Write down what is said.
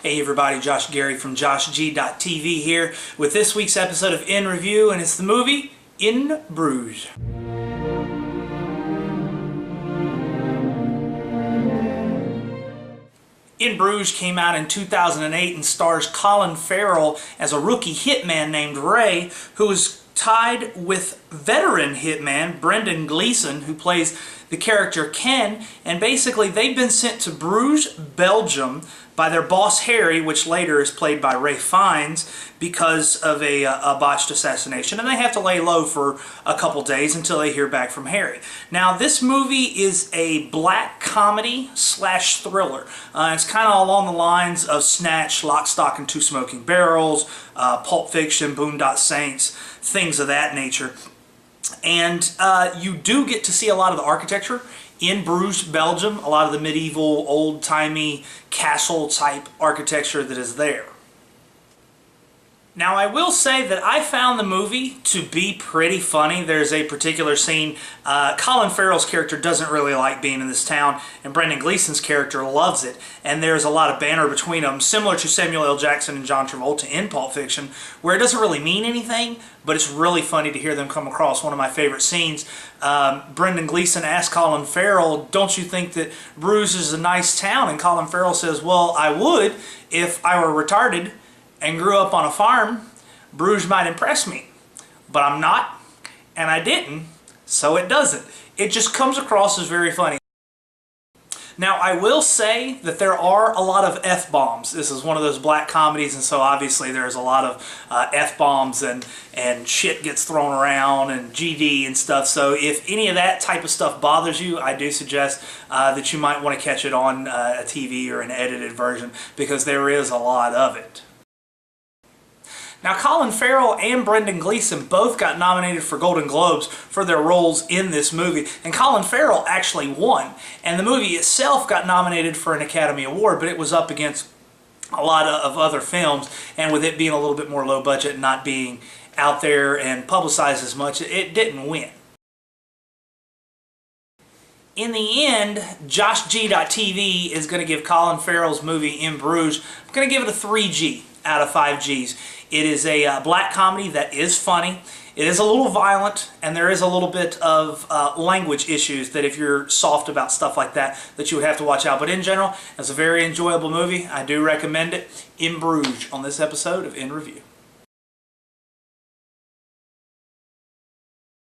Hey everybody, Josh Gary from JoshG.tv here with this week's episode of In Review, and it's the movie In Bruges. In Bruges came out in 2008 and stars Collin Farrell as a rookie hitman named Ray, who is tied with veteran hitman Brendan Gleeson, who plays the character Ken, and basically they've been sent to Bruges, Belgium by their boss Harry, which later is played by Ray Fiennes, because of a botched assassination, and they have to lay low for a couple days until they hear back from Harry. Now this movie is a black comedy slash thriller. It's kind of along the lines of Snatch, Lock, Stock, and Two Smoking Barrels, Pulp Fiction, Boondock Saints, things of that nature. And you do get to see a lot of the architecture in Bruges, Belgium, a lot of the medieval, old-timey, castle-type architecture that is there. Now, I will say that I found the movie to be pretty funny. There's a particular scene. Collin Farrell's character doesn't really like being in this town, and Brendan Gleeson's character loves it. And there's a lot of banter between them, similar to Samuel L. Jackson and John Travolta in Pulp Fiction, where it doesn't really mean anything, but it's really funny to hear them come across. One of my favorite scenes, Brendan Gleeson asked Collin Farrell, "Don't you think that Bruges is a nice town?" And Collin Farrell says, "Well, I would if I were retarded and grew up on a farm. Bruges might impress me, but I'm not, and I didn't, so it doesn't." It just comes across as very funny. Now, I will say that there are a lot of F-bombs. This is one of those black comedies, and so obviously there's a lot of F-bombs and shit gets thrown around and GD and stuff. So if any of that type of stuff bothers you, I do suggest that you might want to catch it on a TV or an edited version, because there is a lot of it. Now, Collin Farrell and Brendan Gleeson both got nominated for Golden Globes for their roles in this movie, and Collin Farrell actually won. And the movie itself got nominated for an Academy Award, but it was up against a lot of other films, and with it being a little bit more low budget and not being out there and publicized as much, it didn't win. In the end, JoshG.tv is going to give Collin Farrell's movie In Bruges, I'm going to give it a 3G out of 5 Gs. It is a black comedy that is funny. It is a little violent, and there is a little bit of language issues that if you're soft about stuff like that, that you would have to watch out. But in general, it's a very enjoyable movie. I do recommend it. In Bruges on this episode of In Review.